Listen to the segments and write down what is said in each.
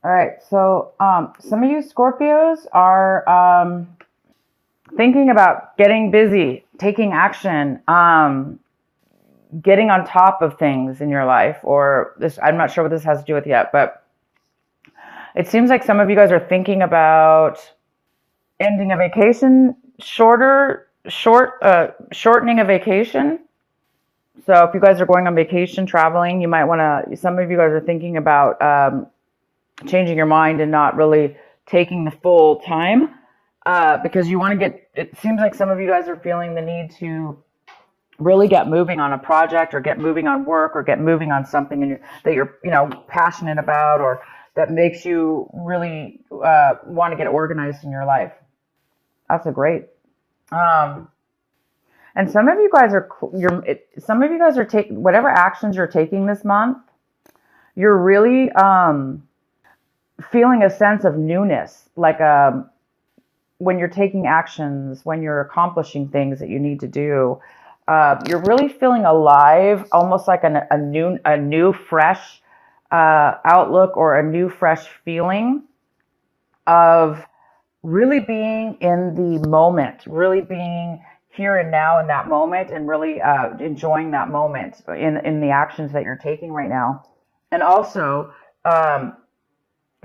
All right. So some of you Scorpios are thinking about getting busy, taking action, getting on top of things in your life, or this, I'm not sure what this has to do with yet, but it seems like some of you guys are thinking about ending a vacation, shortening a vacation. So if you guys are going on vacation, traveling, you might want to, some of you guys are thinking about changing your mind and not really taking the full time because you want to get, it seems like some of you guys are feeling the need to really get moving on a project or get moving on work or get moving on something that you're, passionate about, or that makes you really want to get organized in your life. That's a great. Um, and some of you guys are, taking whatever actions you're taking this month. You're really feeling a sense of newness, like when you're taking actions, when you're accomplishing things that you need to do. You're really feeling alive, almost like a new, fresh outlook, or a new, fresh feeling of really being in the moment, really being here and now in that moment, and really enjoying that moment in the actions that you're taking right now, and also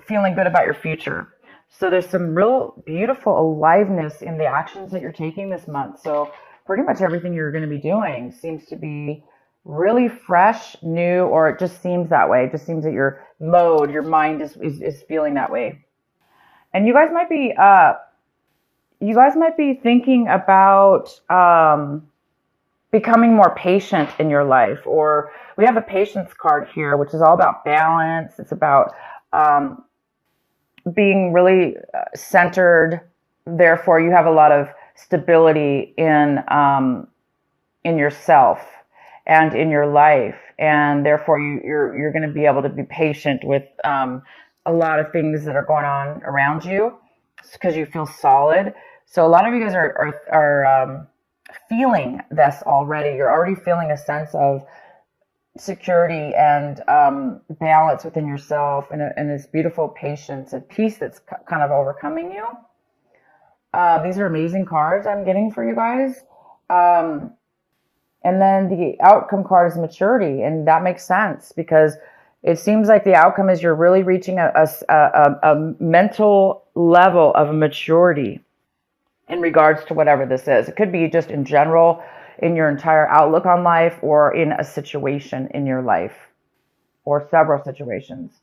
feeling good about your future. So there's some real beautiful aliveness in the actions that you're taking this month. So pretty much everything you're going to be doing seems to be really fresh, new, or it just seems that way. It just seems that your mind is feeling that way. And you guys might be thinking about becoming more patient in your life. Or we have a patience card here, which is all about balance. It's about being really centered. Therefore, you have a lot of stability in yourself and in your life, and therefore you're going to be able to be patient with a lot of things that are going on around you, because you feel solid. So a lot of you guys are feeling this already. You're already feeling a sense of security and balance within yourself, and this beautiful patience and peace that's kind of overcoming you. These are amazing cards I'm getting for you guys. And then the outcome card is maturity, and that makes sense because it seems like the outcome is you're really reaching a mental level of maturity in regards to whatever this is. It could be just in general, in your entire outlook on life, or in a situation in your life, or several situations.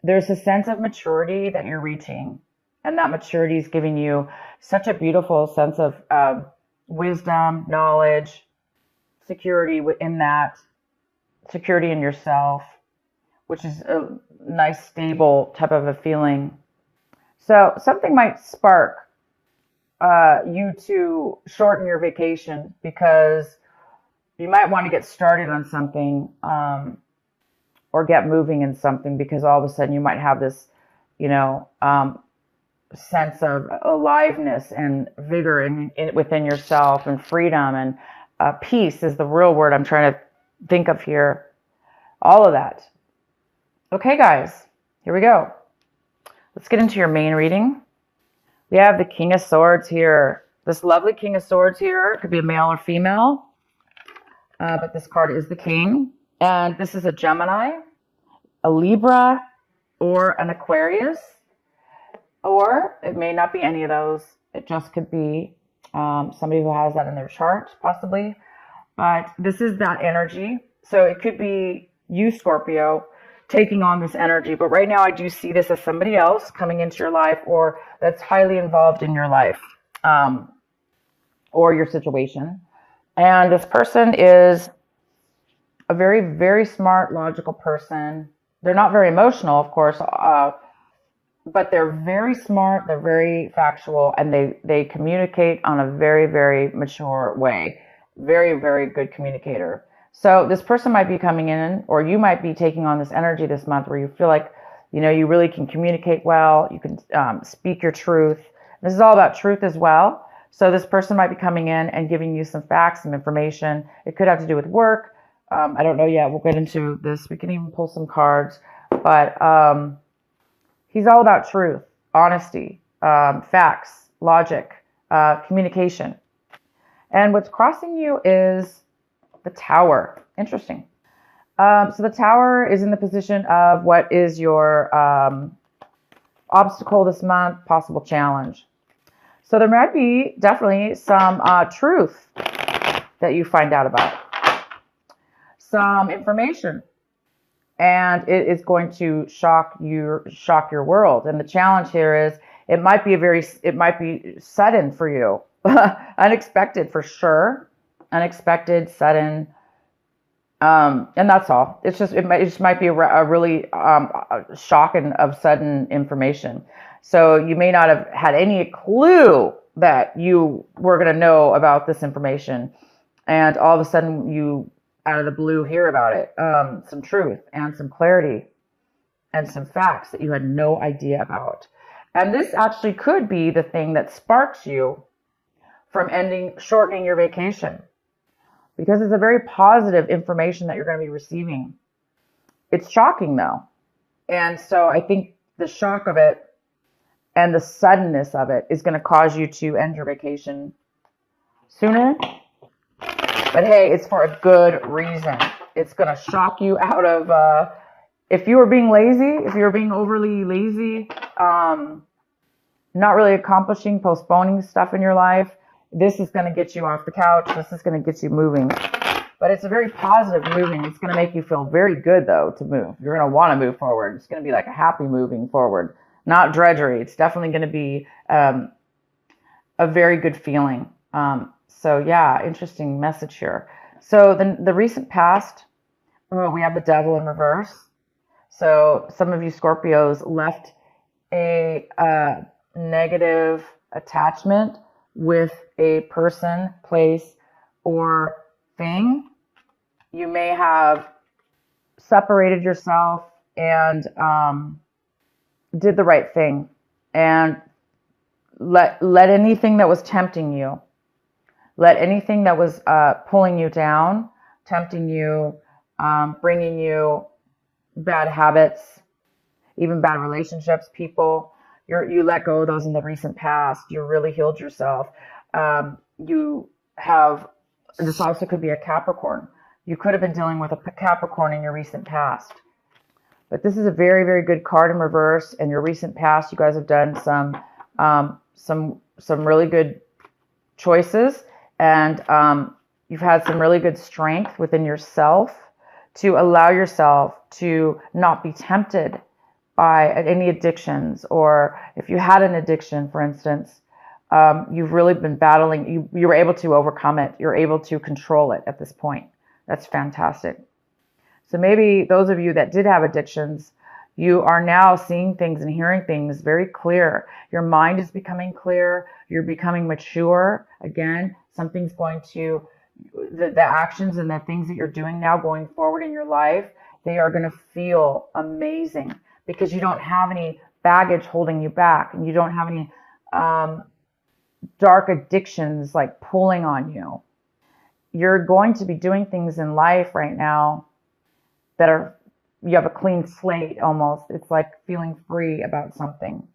There's a sense of maturity that you're reaching, and that maturity is giving you such a beautiful sense of wisdom, knowledge, security within that, security in yourself, which is a nice, stable type of a feeling. So something might spark you to shorten your vacation, because you might want to get started on something, or get moving in something, because all of a sudden you might have this, sense of aliveness and vigor within yourself, and freedom, and peace is the real word I'm trying to think of here. All of that. Okay, guys, here we go. Let's get into your main reading. We have the King of Swords here. This lovely King of Swords here. It could be a male or female, but this card is the King. And this is a Gemini, a Libra, or an Aquarius. Or it may not be any of those. It just could be somebody who has that in their chart, possibly. But this is that energy. So it could be you, Scorpio, taking on this energy. But right now I do see this as somebody else coming into your life, or that's highly involved in your life, or your situation. And this person is a very, very smart, logical person. They're not very emotional, of course, but they're very smart, they're very factual, and they communicate on a very, very mature way. Very, very good communicator. So this person might be coming in, or you might be taking on this energy this month where you feel like, you really can communicate well, you can speak your truth. This is all about truth as well. So this person might be coming in and giving you some facts, some information. It could have to do with work. I don't know yet. We'll get into this. We can even pull some cards. But He's all about truth, honesty, facts, logic, communication. And what's crossing you is the Tower. Interesting. So the Tower is in the position of what is your obstacle this month, possible challenge. So there might be definitely some truth that you find out about, some information, and it is going to shock your world. And the challenge here is it might be sudden for you, unexpected for sure, unexpected, sudden. And that's all. It just might be a really shocking of sudden information. So you may not have had any clue that you were going to know about this information, and all of a sudden you, out of the blue, hear about it. Some truth and some clarity and some facts that you had no idea about. And this actually could be the thing that sparks you from shortening your vacation. Because it's a very positive information that you're going to be receiving. It's shocking though. And so I think the shock of it and the suddenness of it is going to cause you to end your vacation sooner. But hey, it's for a good reason. It's going to shock you out of, if you were being lazy, if you were being overly lazy, not really accomplishing, postponing stuff in your life, this is going to get you off the couch. This is going to get you moving. But it's a very positive moving. It's going to make you feel very good, though, to move. You're going to want to move forward. It's going to be like a happy moving forward, not drudgery. It's definitely going to be a very good feeling. So, yeah, interesting message here. So the recent past, we have the Devil in reverse. So some of you Scorpios left a negative attachment with a person, place, or thing. You may have separated yourself and did the right thing and let anything that was tempting you, let anything that was pulling you down, tempting you, bringing you bad habits, even bad relationships, people, you let go of those in the recent past. You really healed yourself. You have, this also could be a Capricorn. You could have been dealing with a Capricorn in your recent past. But this is a very, very good card in reverse. In your recent past, you guys have done some really good choices. And you've had some really good strength within yourself to allow yourself to not be tempted by any addictions, or if you had an addiction, for instance, you've really been battling, you were able to overcome it. You're able to control it at this point. That's fantastic. So maybe those of you that did have addictions, you are now seeing things and hearing things very clear. Your mind is becoming clear. You're becoming mature. Again, something's going to, the actions and the things that you're doing now going forward in your life, they are going to feel amazing. Because you don't have any baggage holding you back, and you don't have any dark addictions like pulling on you. You're going to be doing things in life right now that are, you have a clean slate almost. It's like feeling free about something.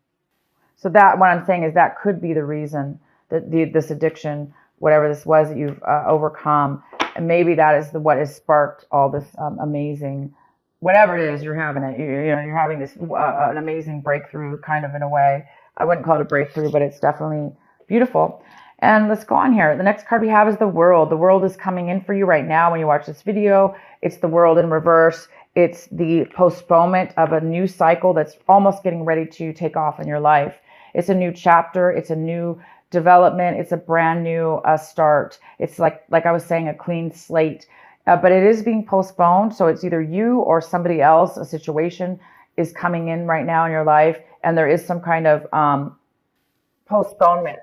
So that, what I'm saying is that could be the reason that this addiction, whatever this was that you've overcome, and maybe that is what has sparked all this amazing, whatever it is, you're having it. You're having this an amazing breakthrough, kind of, in a way. I wouldn't call it a breakthrough, but it's definitely beautiful. And let's go on here. The next card we have is the World. The World is coming in for you right now when you watch this video. It's the World in reverse. It's the postponement of a new cycle that's almost getting ready to take off in your life. It's a new chapter. It's a new development. It's a brand new start. It's like I was saying, a clean slate. But it is being postponed. So it's either you or somebody else, a situation is coming in right now in your life. And there is some kind of postponement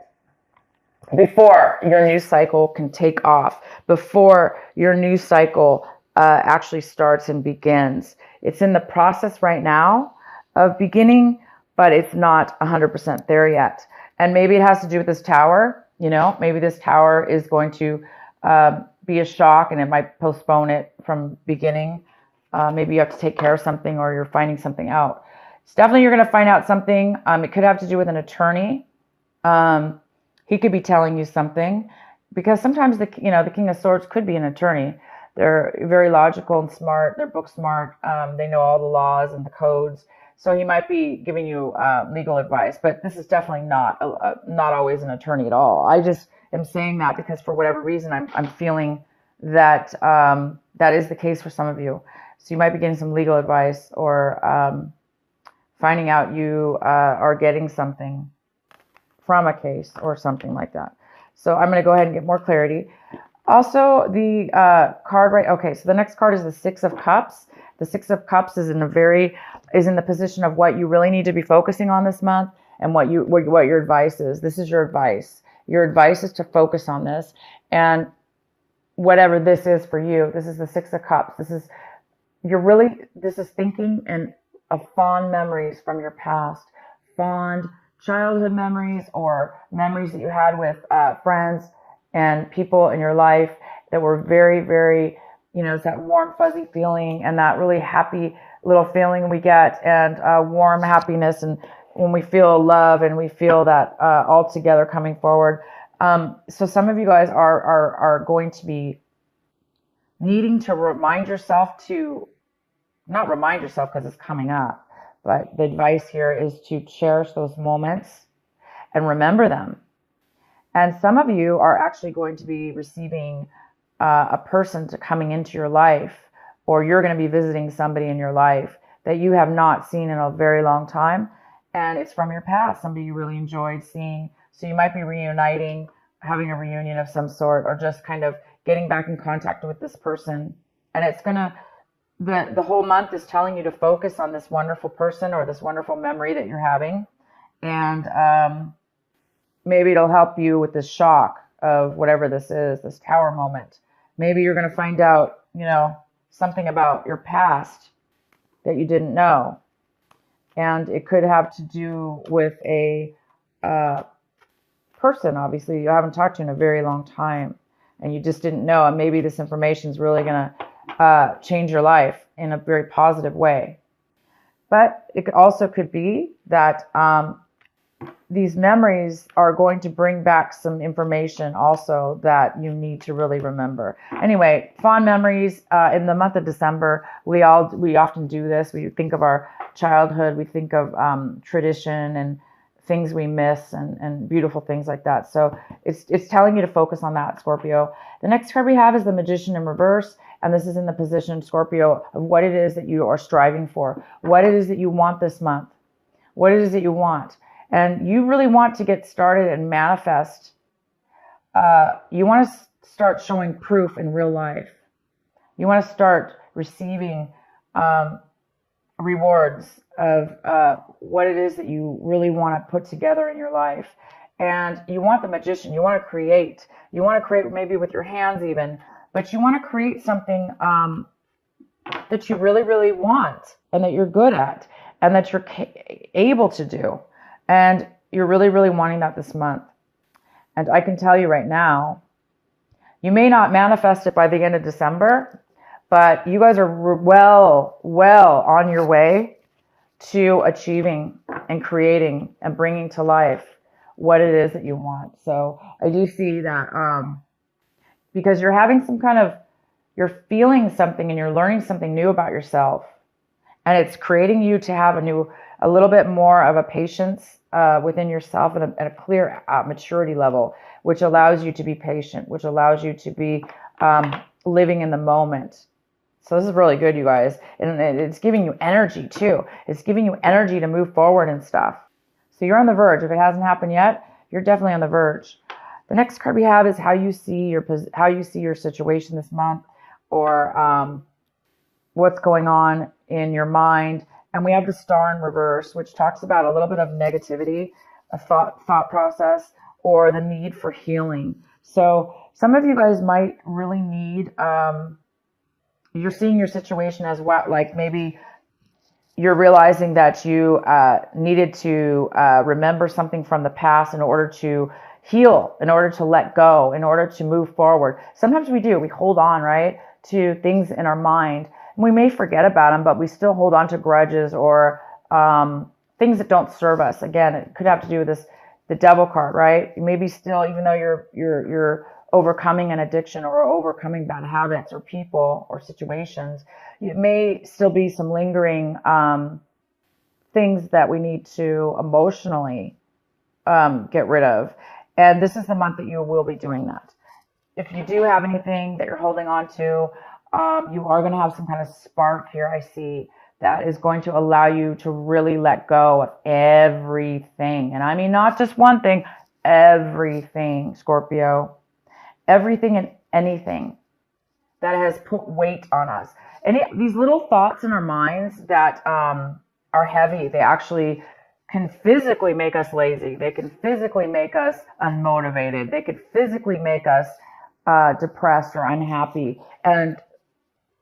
before your new cycle can take off, before your new cycle actually starts and begins. It's in the process right now of beginning, but it's not 100% there yet. And maybe it has to do with this tower. You know, maybe this tower is going to be a shock, and it might postpone it from beginning. Maybe you have to take care of something, or you're finding something out. So definitely you're going to find out something. It could have to do with an attorney. He could be telling you something, because sometimes the King of Swords could be an attorney. They're very logical and smart. They're book smart. They know all the laws and the codes. So he might be giving you legal advice, but this is definitely not always an attorney at all. I just am saying that because for whatever reason, I'm feeling that that is the case for some of you. So you might be getting some legal advice, or finding out you are getting something from a case or something like that. So I'm going to go ahead and get more clarity. Also, the card, right? Okay, so the next card is the Six of Cups. The Six of Cups is in the position of what you really need to be focusing on this month, and what your advice is. This is your advice. Your advice is to focus on this, and whatever this is for you. This is the Six of Cups. This is thinking and of fond memories from your past, fond childhood memories, or memories that you had with friends and people in your life that were very, very, it's that warm, fuzzy feeling and that really happy little feeling we get, and warm happiness. And when we feel love and we feel that all together coming forward. So some of you guys are going to be needing to not remind yourself because it's coming up, but the advice here is to cherish those moments and remember them. And some of you are actually going to be receiving a person coming into your life, or you're going to be visiting somebody in your life that you have not seen in a very long time. And it's from your past, somebody you really enjoyed seeing. So you might be reuniting, having a reunion of some sort, or just kind of getting back in contact with this person. And it's going to, the whole month is telling you to focus on this wonderful person or this wonderful memory that you're having. And maybe it'll help you with this shock of whatever this is, this tower moment. Maybe you're going to find out, something about your past that you didn't know. And it could have to do with a person, obviously, you haven't talked to in a very long time, and you just didn't know. And maybe this information is really going to change your life in a very positive way. But it also could be that these memories are going to bring back some information also that you need to really remember. Anyway, fond memories in the month of December. We often do this. We think of our childhood. We think of tradition and things we miss, and beautiful things like that. So it's telling you to focus on that, Scorpio. The next card we have is the Magician in reverse. And this is in the position, Scorpio, of what it is that you are striving for, what it is that you want this month, what it is that you want. And you really want to get started and manifest. You want to start showing proof in real life. You want to start receiving rewards of what it is that you really want to put together in your life. And you want the Magician. You want to create. You want to create maybe with your hands even. But you want to create something that you really, really want, and that you're good at, and that you're able to do. And you're really, really wanting that this month. And I can tell you right now, you may not manifest it by the end of December, but you guys are well on your way to achieving and creating and bringing to life what it is that you want. So I do see that because you're having you're feeling something and you're learning something new about yourself. And it's creating you to have a little bit more of a patience within yourself, and a clear maturity level, which allows you to be patient, which allows you to be living in the moment. So this is really good, you guys. And it's giving you energy too. It's giving you energy to move forward and stuff. So you're on the verge. If it hasn't happened yet, you're definitely on the verge. The next card we have is how you see your situation this month, or what's going on in your mind. And we have the Star in reverse, which talks about a little bit of negativity, a thought process, or the need for healing. So some of you guys might really need, you're seeing your situation as what, like maybe you're realizing that you needed to remember something from the past in order to heal, in order to let go, in order to move forward. Sometimes we do. We hold on, right, to things in our mind. We may forget about them, but we still hold on to grudges or things that don't serve us. Again, it could have to do with this, the devil card, right? Maybe still, even though you're overcoming an addiction or overcoming bad habits or people or situations, it may still be some lingering things that we need to emotionally get rid of. And this is the month that you will be doing that. If you do have anything that you're holding on to, you are going to have some kind of spark here, I see, that is going to allow you to really let go of everything. And I mean, not just one thing, everything, Scorpio. Everything and anything that has put weight on us. And these little thoughts in our minds that are heavy, they actually can physically make us lazy. They can physically make us unmotivated. They could physically make us depressed or unhappy. And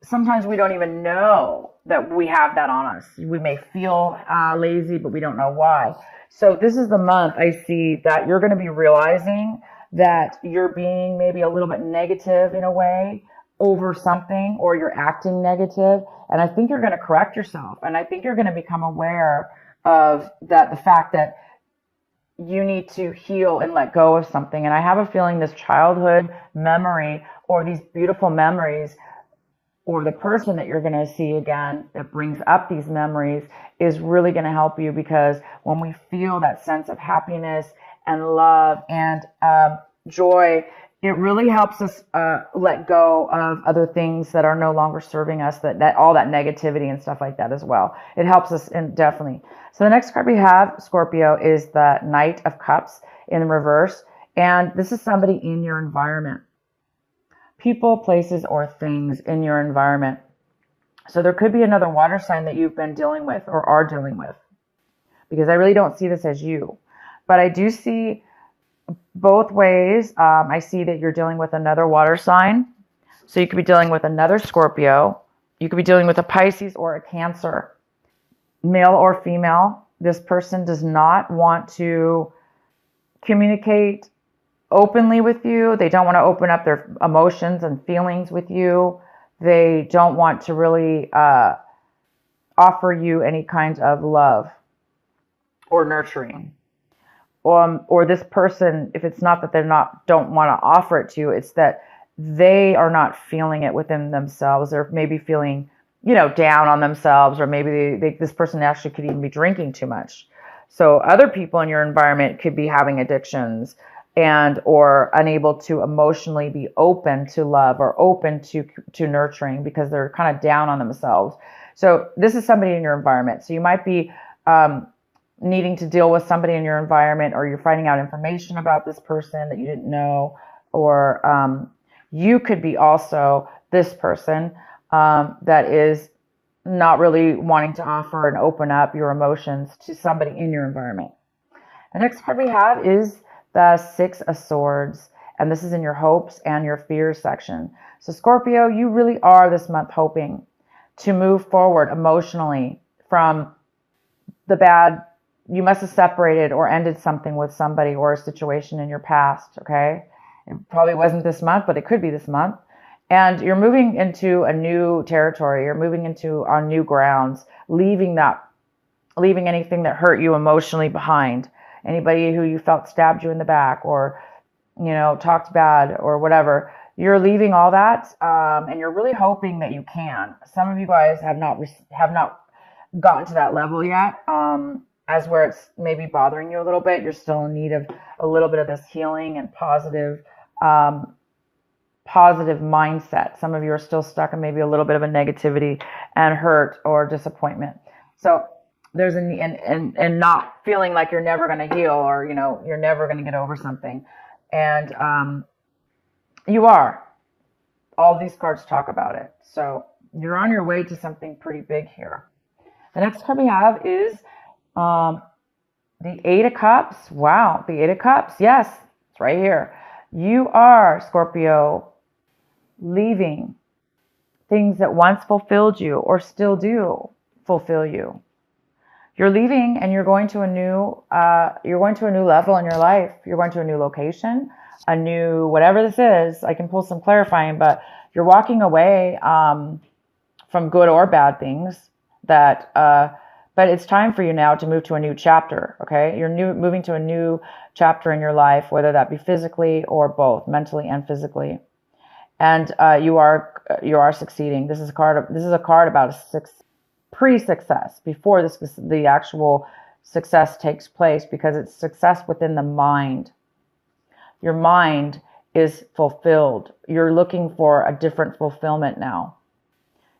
sometimes we don't even know that we have that on us. We may feel lazy, but we don't know why. So this is the month I see that you're going to be realizing that you're being maybe a little bit negative in a way over something, or you're acting negative. And I think you're going to correct yourself. And I think you're going to become aware of that, the fact that you need to heal and let go of something. And I have a feeling this childhood memory, or these beautiful memories, or the person that you're going to see again that brings up these memories, is really going to help you, because when we feel that sense of happiness and love and joy, it really helps us let go of other things that are no longer serving us, that all that negativity and stuff like that as well. It helps us, and definitely. So the next card we have, Scorpio, is the Knight of Cups in reverse. And this is somebody in your environment. People, places, or things in your environment. So there could be another water sign that you've been dealing with or are dealing with, because I really don't see this as you. But I do see both ways. I see that you're dealing with another water sign. So you could be dealing with another Scorpio. You could be dealing with a Pisces or a Cancer. Male or female, this person does not want to communicate openly with you. They don't want to open up their emotions and feelings with you. They don't want to really offer you any kind of love or nurturing. Or this person, if it's not that don't want to offer it to you, it's that they are not feeling it within themselves. They're maybe feeling, down on themselves, or maybe this person actually could even be drinking too much. So other people in your environment could be having addictions or unable to emotionally be open to love or open to nurturing, because they're kind of down on themselves. So this is somebody in your environment. So you might be needing to deal with somebody in your environment, or you're finding out information about this person that you didn't know, or you could be also this person that is not really wanting to offer and open up your emotions to somebody in your environment. The next card we have is the Six of Swords, and this is in your hopes and your fears section. So Scorpio, you really are this month hoping to move forward emotionally from the bad. You must have separated or ended something with somebody or a situation in your past, okay? It probably wasn't this month, but it could be this month. And you're moving into a new territory. You're moving into on new grounds, leaving anything that hurt you emotionally behind. Anybody who you felt stabbed you in the back, or, talked bad or whatever. You're leaving all that, and you're really hoping that you can. Some of you guys have not gotten to that level yet, as where it's maybe bothering you a little bit. You're still in need of a little bit of this healing and positive mindset. Some of you are still stuck in maybe a little bit of a negativity and hurt or disappointment. So there's and not feeling like you're never going to heal, or you're never going to get over something, and you are. All these cards talk about it. So you're on your way to something pretty big here. The next card we have is the Eight of Cups. Wow, the Eight of Cups. Yes, it's right here. You are, Scorpio, leaving things that once fulfilled you or still do fulfill you. You're leaving, and you're going to a new level in your life. You're going to a new location, a new whatever this is. I can pull some clarifying, but you're walking away from good or bad things that But it's time for you now to move to a new chapter, okay? You're moving to a new chapter in your life, whether that be physically or both, mentally and physically. And you are succeeding. This is a card about pre-success, before the actual success takes place, because it's success within the mind. Your mind is fulfilled. You're looking for a different fulfillment now.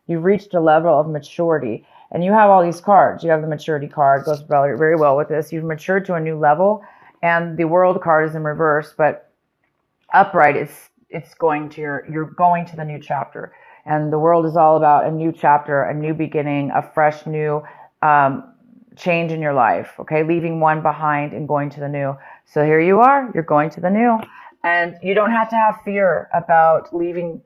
You've reached a level of maturity, and you have all these cards. You have the maturity card, goes very, very well with this. You've matured to a new level, and the world card is in reverse, but upright, it's going to you're going to the new chapter. And the world is all about a new chapter, a new beginning, a fresh new change in your life, okay? Leaving one behind and going to the new. So here you are, you're going to the new. And you don't have to have fear about leaving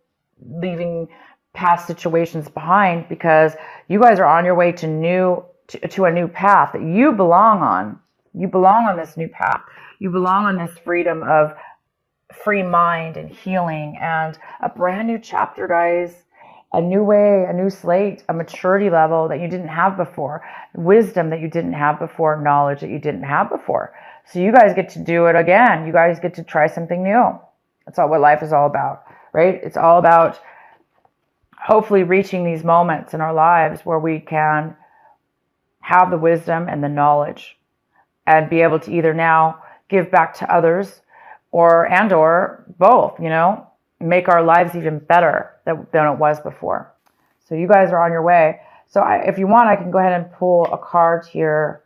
past situations behind, because you guys are on your way to a new path that you belong on. You belong on this new path. You belong on this freedom of free mind and healing and a brand new chapter, guys. A new way, a new slate, a maturity level that you didn't have before, wisdom that you didn't have before, knowledge that you didn't have before. So you guys get to do it again. You guys get to try something new. That's all what life is all about, right? It's all about hopefully reaching these moments in our lives where we can have the wisdom and the knowledge and be able to either now give back to others or both, you know, make our lives even better than it was before. So you guys are on your way. So if you want, I can go ahead and pull a card here